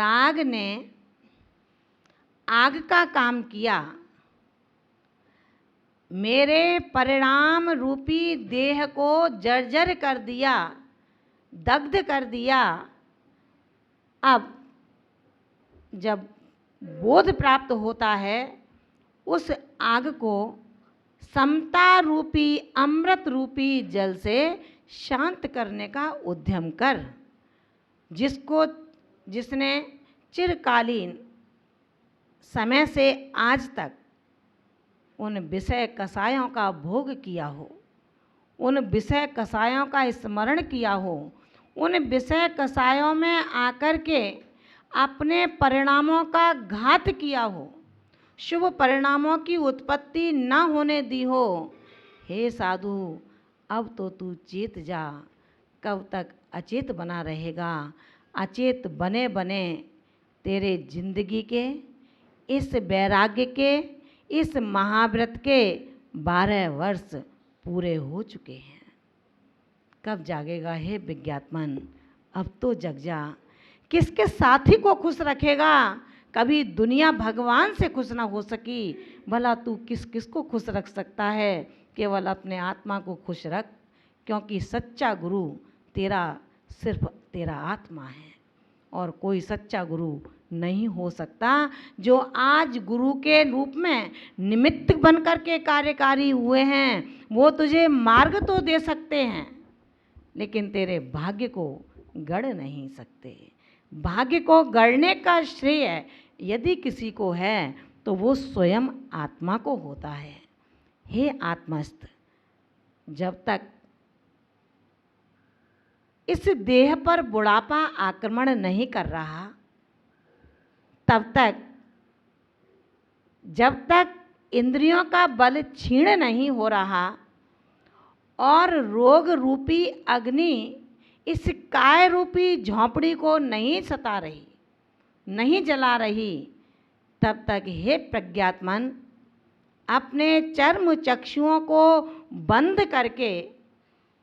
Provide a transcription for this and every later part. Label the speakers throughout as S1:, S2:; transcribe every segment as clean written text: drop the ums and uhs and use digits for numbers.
S1: राग ने आग का काम किया, मेरे परिणाम रूपी देह को जर्जर कर दिया, दग्ध कर दिया। अब जब बोध प्राप्त होता है, उस आग को समता रूपी अमृत रूपी जल से शांत करने का उद्यम कर। जिसने चिरकालीन समय से आज तक उन विषय कषायों का भोग किया हो, उन विषय कषायों का स्मरण किया हो, उन विषय कषायों में आकर के अपने परिणामों का घात किया हो, शुभ परिणामों की उत्पत्ति न होने दी हो, हे साधु अब तो तू चेत जा। कब तक अचेत बना रहेगा? अचेत बने बने तेरे जिंदगी के इस वैराग्य के, इस महाव्रत के 12 वर्ष पूरे हो चुके हैं। कब जागेगा हे विज्ञात्मन? अब तो जग जा। किसके साथी को खुश रखेगा? कभी दुनिया भगवान से खुश ना हो सकी, भला तू किस किस को खुश रख सकता है? केवल अपने आत्मा को खुश रख, क्योंकि सच्चा गुरु तेरा सिर्फ तेरा आत्मा है और कोई सच्चा गुरु नहीं हो सकता। जो आज गुरु के रूप में निमित्त बनकर के कार्यकारी हुए हैं, वो तुझे मार्ग तो दे सकते हैं, लेकिन तेरे भाग्य को गढ़ नहीं सकते। भाग्य को गढ़ने का श्रेय यदि किसी को है तो वो स्वयं आत्मा को होता है। हे आत्मस्थ, जब तक इस देह पर बुढ़ापा आक्रमण नहीं कर रहा, तब तक, जब तक इंद्रियों का बल क्षीण नहीं हो रहा और रोग रूपी अग्नि इस काय रूपी झोंपड़ी को नहीं सता रही, नहीं जला रही, तब तक हे प्रज्ञात्मन अपने चर्म चक्षुओं को बंद करके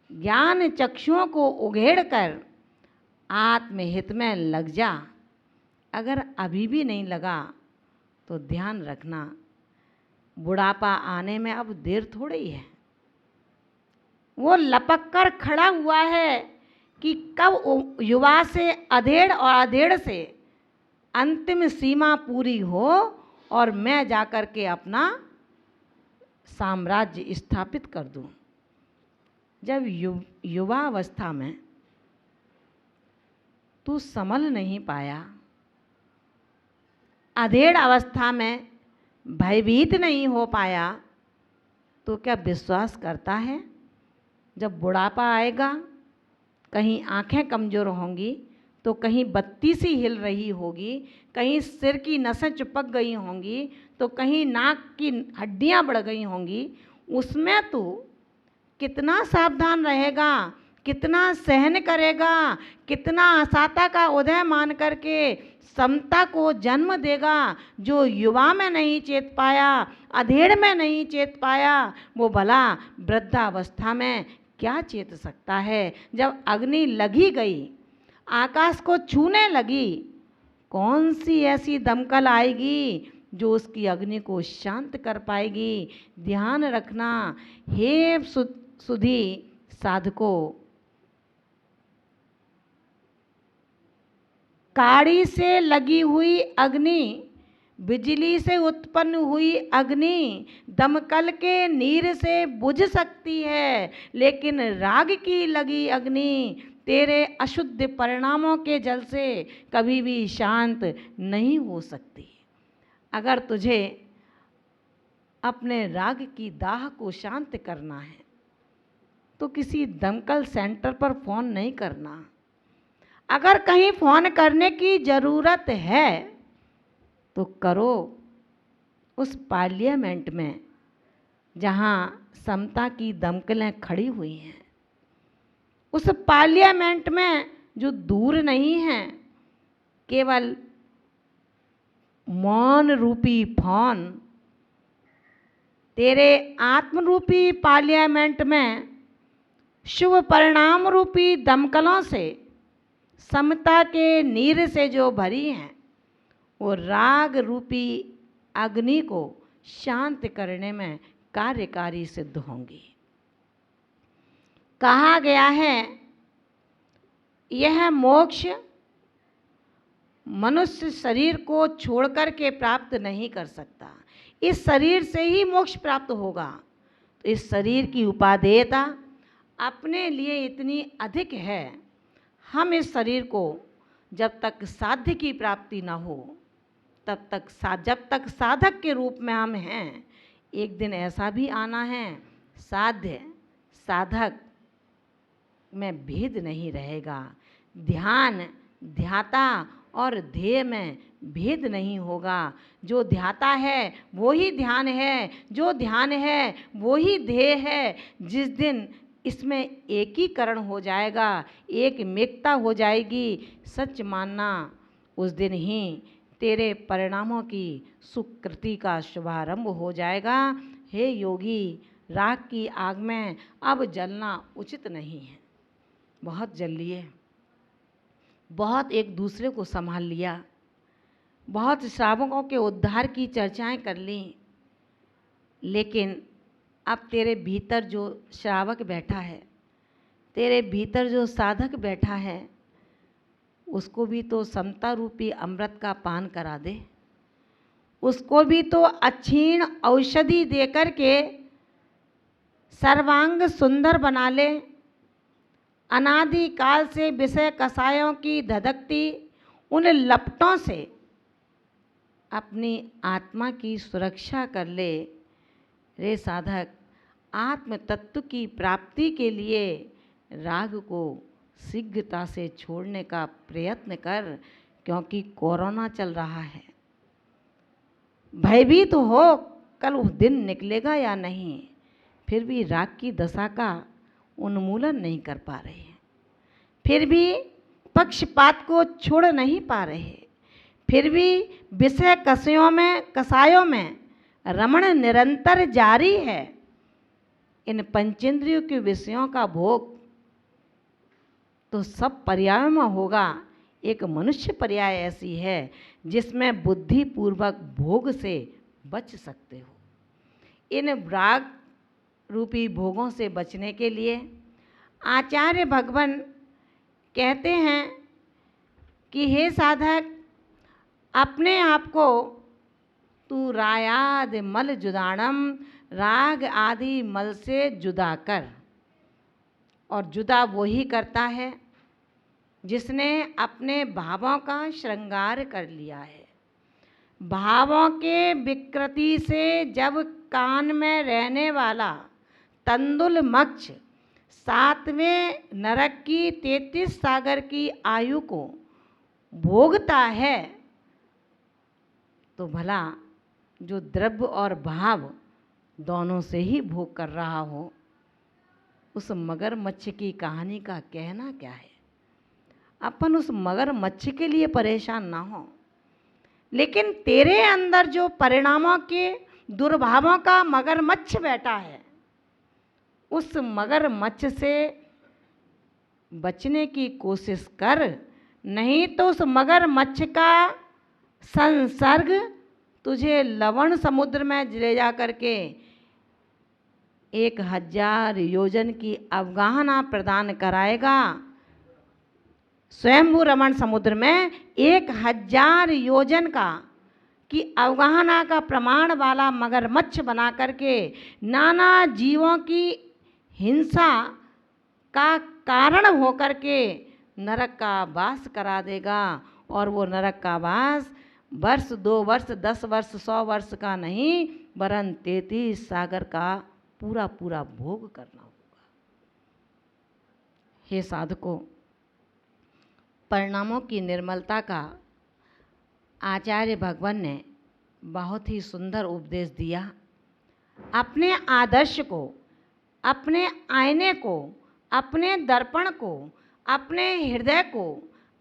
S1: ज्ञान चक्षुओं को उघेड़ कर आत्महित में लग जा। अगर अभी भी नहीं लगा तो ध्यान रखना, बुढ़ापा आने में अब देर थोड़ी है। वो लपक कर खड़ा हुआ है कि कब युवा से अधेड़ और अधेड़ से अंतिम सीमा पूरी हो और मैं जाकर के अपना साम्राज्य स्थापित कर दूं। जब युवा अवस्था में तू संभल नहीं पाया, अधेड़ अवस्था में भयभीत नहीं हो पाया, तो क्या विश्वास करता है जब बुढ़ापा आएगा, कहीं आंखें कमज़ोर होंगी तो कहीं बत्ती सी हिल रही होगी, कहीं सिर की नसें चिपक गई होंगी तो कहीं नाक की हड्डियां बढ़ गई होंगी, उसमें तू कितना सावधान रहेगा, कितना सहन करेगा, कितना आसाता का उदय मान करके समता को जन्म देगा। जो युवा में नहीं चेत पाया, अधेड़ में नहीं चेत पाया, वो भला वृद्धावस्था में क्या चेत सकता है? जब अग्नि लगी गई, आकाश को छूने लगी, कौन सी ऐसी दमकल आएगी जो उसकी अग्नि को शांत कर पाएगी? ध्यान रखना हे सुधी साधको, काड़ी से लगी हुई अग्नि, बिजली से उत्पन्न हुई अग्नि दमकल के नीर से बुझ सकती है, लेकिन राग की लगी अग्नि तेरे अशुद्ध परिणामों के जल से कभी भी शांत नहीं हो सकती। अगर तुझे अपने राग की दाह को शांत करना है तो किसी दमकल सेंटर पर फ़ोन नहीं करना। अगर कहीं फ़ोन करने की ज़रूरत है तो करो उस पार्लियामेंट में जहाँ समता की दमकलें खड़ी हुई हैं, उस पार्लियामेंट में जो दूर नहीं हैं, केवल मौन रूपी फोन तेरे आत्मरूपी पार्लियामेंट में शुभ परिणाम रूपी दमकलों से, समता के नीर से जो भरी हैं, वो राग रूपी अग्नि को शांत करने में कार्यकारी सिद्ध होंगी। कहा गया है यह मोक्ष मनुष्य शरीर को छोड़कर के प्राप्त नहीं कर सकता, इस शरीर से ही मोक्ष प्राप्त होगा। तो इस शरीर की उपादेयता अपने लिए इतनी अधिक है, हम इस शरीर को जब तक साध्य की प्राप्ति न हो तब तक जब तक साधक के रूप में हम हैं, एक दिन ऐसा भी आना है साध्य साधक में भेद नहीं रहेगा, ध्येय ध्याता और ध्येय में भेद नहीं होगा। जो ध्याता है वो ही ध्यान है, जो ध्यान है वो ही ध्येय है। जिस दिन इसमें एकीकरण हो जाएगा, एक मिकता हो जाएगी, सच मानना उस दिन ही तेरे परिणामों की सुकृति का शुभारंभ हो जाएगा। हे योगी, राग की आग में अब जलना उचित नहीं है। बहुत जल लिए, बहुत एक दूसरे को संभाल लिया, बहुत श्रावकों के उद्धार की चर्चाएं कर ली, लेकिन अब तेरे भीतर जो श्रावक बैठा है, तेरे भीतर जो साधक बैठा है, उसको भी तो समता रूपी अमृत का पान करा दे, उसको भी तो अक्षीण औषधि देकर के सर्वांग सुंदर बना ले। अनादि काल से विषय कसायों की धधकती उन लपटों से अपनी आत्मा की सुरक्षा कर ले। रे साधक, आत्म तत्व की प्राप्ति के लिए राग को शीघ्रता से छोड़ने का प्रयत्न कर, क्योंकि कोरोना चल रहा है। भयभीत तो हो कल उस दिन निकलेगा या नहीं, फिर भी राग की दशा का उन्मूलन नहीं कर पा रहे हैं, फिर भी पक्षपात को छोड़ नहीं पा रहे, फिर भी विषय कसायों में रमण निरंतर जारी है। इन पंचेंद्रियों के विषयों का भोग तो सब पर्यायों में होगा, एक मनुष्य पर्याय ऐसी है जिसमें बुद्धिपूर्वक भोग से बच सकते हो। इन राग रूपी भोगों से बचने के लिए आचार्य भगवान कहते हैं कि हे साधक, अपने आप को तू रायाद मल जुदाणम, राग आदि मल से जुदा कर। और जुदा वो ही करता है जिसने अपने भावों का श्रृंगार कर लिया है। भावों के विकृति से जब कान में रहने वाला तंदुल मक्ष 7वें नरक की 33 सागर की आयु को भोगता है, तो भला जो द्रव्य और भाव दोनों से ही भोग कर रहा हो, उस मगरमच्छ की कहानी का कहना क्या है। अपन उस मगरमच्छ के लिए परेशान ना हो, लेकिन तेरे अंदर जो परिणामों के दुर्भावों का मगरमच्छ बैठा है, उस मगरमच्छ से बचने की कोशिश कर, नहीं तो उस मगरमच्छ का संसर्ग तुझे लवण समुद्र में ले जा करके 1000 योजन की अवगाहना प्रदान कराएगा। स्वयंभू रमण समुद्र में 1000 योजन का की अवगाहना का प्रमाण वाला मगरमच्छ बना करके नाना जीवों की हिंसा का कारण होकर के नरक का वास करा देगा। और वो नरक का वास वर्ष 2 वर्ष 10 वर्ष 100 वर्ष का नहीं, वरन 33 सागर का पूरा पूरा भोग करना होगा। हे साधकों, परिणामों की निर्मलता का आचार्य भगवान ने बहुत ही सुंदर उपदेश दिया। अपने आदर्श को, अपने आईने को, अपने दर्पण को, अपने हृदय को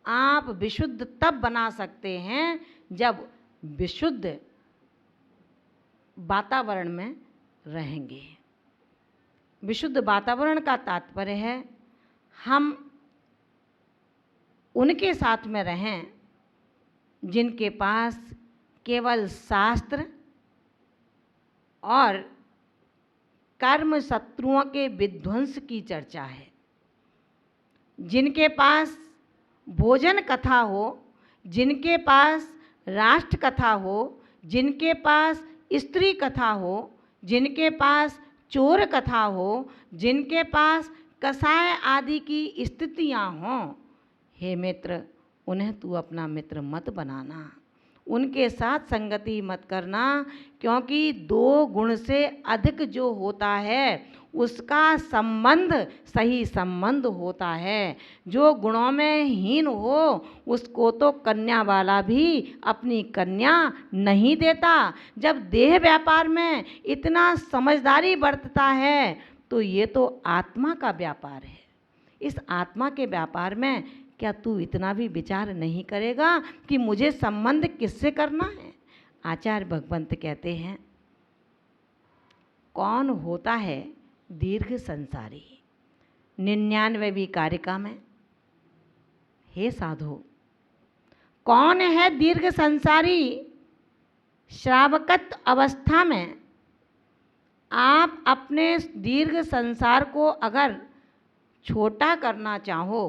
S1: आप विशुद्ध तब बना सकते हैं जब विशुद्ध वातावरण में रहेंगे। विशुद्ध वातावरण का तात्पर्य है हम उनके साथ में रहें जिनके पास केवल शास्त्र और कर्म शत्रुओं के विध्वंस की चर्चा है, जिनके पास भोजन कथा हो, जिनके पास राष्ट्र कथा हो, जिनके पास स्त्री कथा हो, जिनके पास चोर कथा हो, जिनके पास कसाय आदि की स्थितियाँ हों, हे मित्र, उन्हें तू अपना मित्र मत बनाना, उनके साथ संगति मत करना, क्योंकि 2 गुण से अधिक जो होता है उसका संबंध सही संबंध होता है। जो गुणों में हीन हो उसको तो कन्या वाला भी अपनी कन्या नहीं देता। जब देह व्यापार में इतना समझदारी बरतता है तो ये तो आत्मा का व्यापार है। इस आत्मा के व्यापार में क्या तू इतना भी विचार नहीं करेगा कि मुझे संबंध किससे करना है? आचार्य भगवंत कहते हैं, कौन होता है दीर्घ संसारी? 99वीं कारिका में, हे साधु, कौन है दीर्घ संसारी? श्रावकत्व अवस्था में आप अपने दीर्घ संसार को अगर छोटा करना चाहो,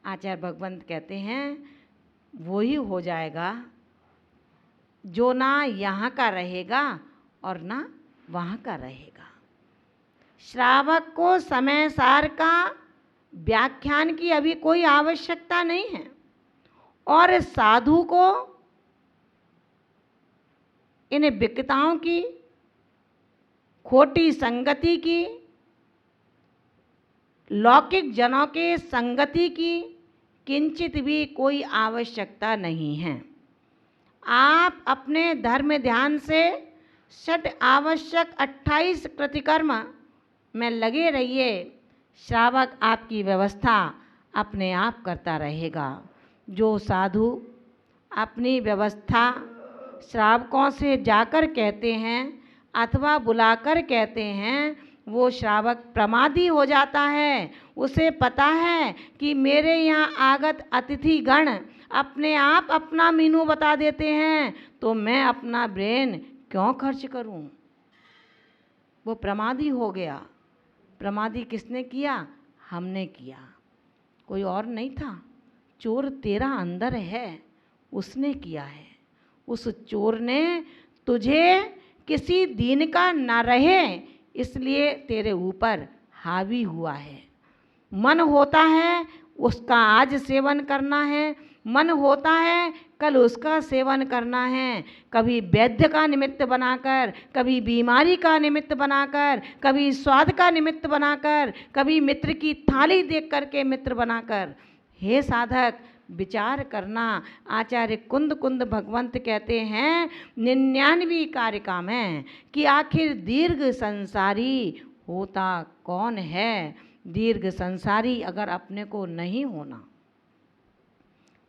S1: आचार्य भगवंत कहते हैं, वो ही हो जाएगा जो ना यहाँ का रहेगा और ना वहाँ का रहेगा। श्रावक को समय सार का व्याख्यान की अभी कोई आवश्यकता नहीं है, और साधु को इन विकताओं की, खोटी संगति की, लौकिक जनों के संगति की किंचित भी कोई आवश्यकता नहीं है। आप अपने धर्म ध्यान से षट आवश्यक 28 कृतिकर्म में लगे रहिए। श्रावक आपकी व्यवस्था अपने आप करता रहेगा। जो साधु अपनी व्यवस्था श्रावकों से जाकर कहते हैं अथवा बुलाकर कहते हैं, वो श्रावक प्रमादी हो जाता है। उसे पता है कि मेरे यहाँ आगत अतिथिगण अपने आप अपना मीनू बता देते हैं, तो मैं अपना ब्रेन क्यों खर्च करूं? वो प्रमादी हो गया। प्रमादी किसने किया? हमने किया, कोई और नहीं था। चोर तेरा अंदर है, उसने किया है। उस चोर ने तुझे किसी दीन का न रहे इसलिए तेरे ऊपर हावी हुआ है। मन होता है उसका आज सेवन करना है, मन होता है कल उसका सेवन करना है। कभी वैद्य का निमित्त बनाकर, कभी बीमारी का निमित्त बनाकर, कभी स्वाद का निमित्त बनाकर, कभी मित्र की थाली देख करके मित्र बनाकर। हे साधक, विचार करना। आचार्य कुंद कुंद भगवंत कहते हैं 99वीं कारिका में कि आखिर दीर्घ संसारी होता कौन है? दीर्घ संसारी अगर अपने को नहीं होना,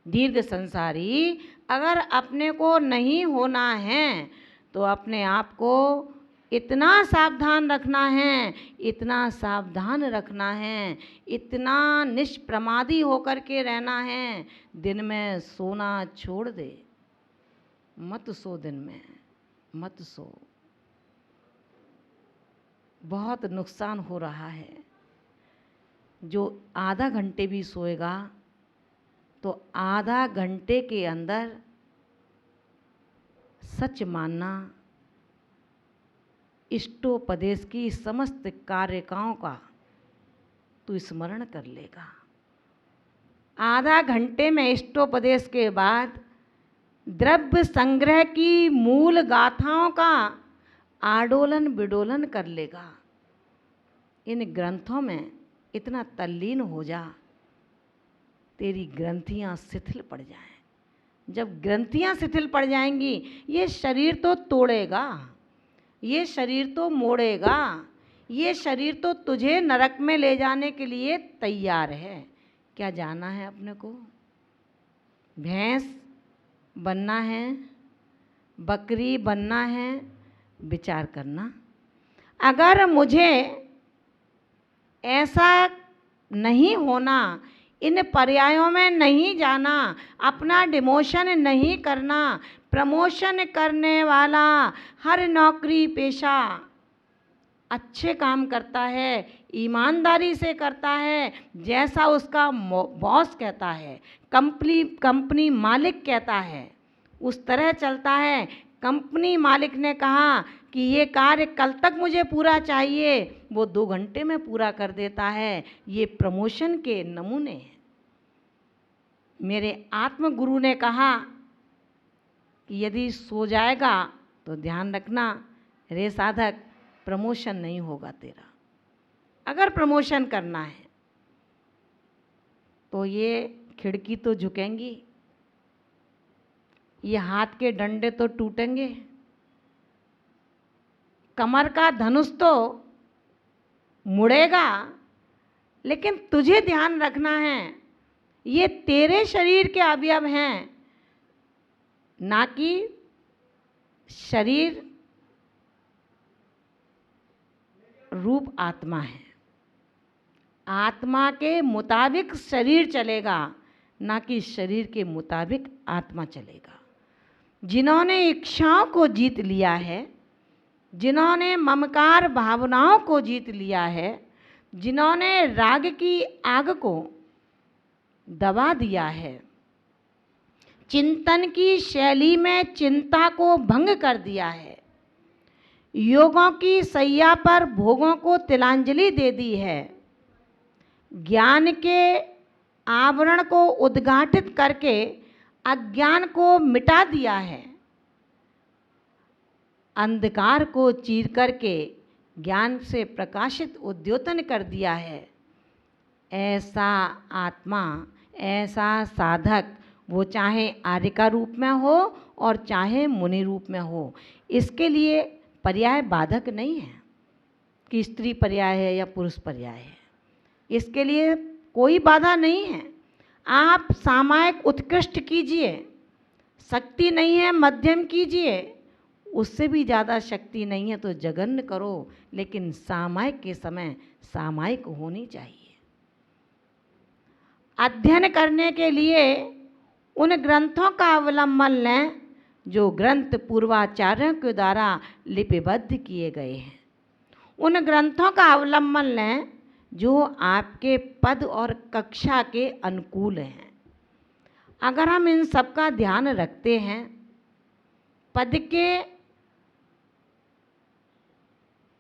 S1: दीर्घ संसारी अगर अपने को नहीं होना है तो अपने आप को इतना सावधान रखना है, इतना सावधान रखना है, इतना निष्प्रमादी होकर के रहना है। दिन में सोना छोड़ दे, मत सो, दिन में मत सो। बहुत नुकसान हो रहा है। जो आधा घंटे भी सोएगा तो आधा घंटे के अंदर सच मानना, इष्टोपदेश की समस्त कारिकाओं का तू स्मरण कर लेगा। आधा घंटे में इष्टोपदेश के बाद द्रव्य संग्रह की मूल गाथाओं का आडोलन बिडोलन कर लेगा। इन ग्रंथों में इतना तल्लीन हो जा, तेरी ग्रंथियां शिथिल पड़ जाएं। जब ग्रंथियां शिथिल पड़ जाएंगी, ये शरीर तो तोड़ेगा, ये शरीर तो मोड़ेगा, ये शरीर तो तुझे नरक में ले जाने के लिए तैयार है। क्या जाना है अपने को? भैंस बनना है, बकरी बनना है? विचार करना। अगर मुझे ऐसा नहीं होना, इन पर्यायों में नहीं जाना, अपना डिमोशन नहीं करना। प्रमोशन करने वाला हर नौकरी पेशा अच्छे काम करता है, ईमानदारी से करता है, जैसा उसका बॉस कहता है, कंपनी मालिक कहता है, उस तरह चलता है। कंपनी मालिक ने कहा कि ये कार्य कल तक मुझे पूरा चाहिए, वो 2 घंटे में पूरा कर देता है। ये प्रमोशन के नमूने हैं। मेरे आत्मगुरु ने कहा कि यदि सो जाएगा तो ध्यान रखना रे साधक, प्रमोशन नहीं होगा तेरा। अगर प्रमोशन करना है तो ये खिड़की तो झुकेंगी, ये हाथ के डंडे तो टूटेंगे, कमर का धनुष तो मुड़ेगा, लेकिन तुझे ध्यान रखना है ये तेरे शरीर के अवयव हैं, ना कि शरीर रूप आत्मा है। आत्मा के मुताबिक शरीर चलेगा, ना कि शरीर के मुताबिक आत्मा चलेगा। जिन्होंने इच्छाओं को जीत लिया है, जिन्होंने ममकार भावनाओं को जीत लिया है, जिन्होंने राग की आग को दबा दिया है, चिंतन की शैली में चिंता को भंग कर दिया है, योगों की सैया पर भोगों को तिलांजलि दे दी है, ज्ञान के आवरण को उद्घाटित करके अज्ञान को मिटा दिया है, अंधकार को चीर करके ज्ञान से प्रकाशित उद्योतन कर दिया है। ऐसा आत्मा, ऐसा साधक, वो चाहे आर्य का रूप में हो और चाहे मुनि रूप में हो, इसके लिए पर्याय बाधक नहीं है कि स्त्री पर्याय है या पुरुष पर्याय है। इसके लिए कोई बाधा नहीं है। आप सामायिक उत्कृष्ट कीजिए, शक्ति नहीं है मध्यम कीजिए, उससे भी ज़्यादा शक्ति नहीं है तो जघन्य करो, लेकिन सामायिक के समय सामायिक होनी चाहिए। अध्ययन करने के लिए उन ग्रंथों का अवलंबन लें जो ग्रंथ पूर्वाचार्यों के द्वारा लिपिबद्ध किए गए हैं। उन ग्रंथों का अवलंबन लें जो आपके पद और कक्षा के अनुकूल हैं। अगर हम इन सब का ध्यान रखते हैं, पद के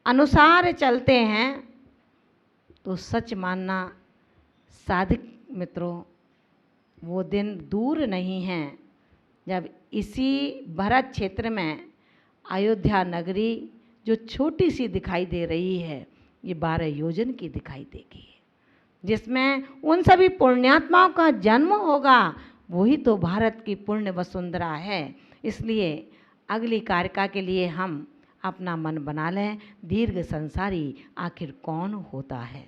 S1: अनुसार चलते हैं, तो सच मानना साधक मित्रों, वो दिन दूर नहीं है जब इसी भरत क्षेत्र में अयोध्या नगरी जो छोटी सी दिखाई दे रही है, ये 12 योजन की दिखाई देगी, जिसमें उन सभी पुण्यात्माओं का जन्म होगा। वही तो भारत की पुण्य वसुंधरा है। इसलिए अगली कारिका के लिए हम अपना मन बना लें, दीर्घ संसारी आखिर कौन होता है।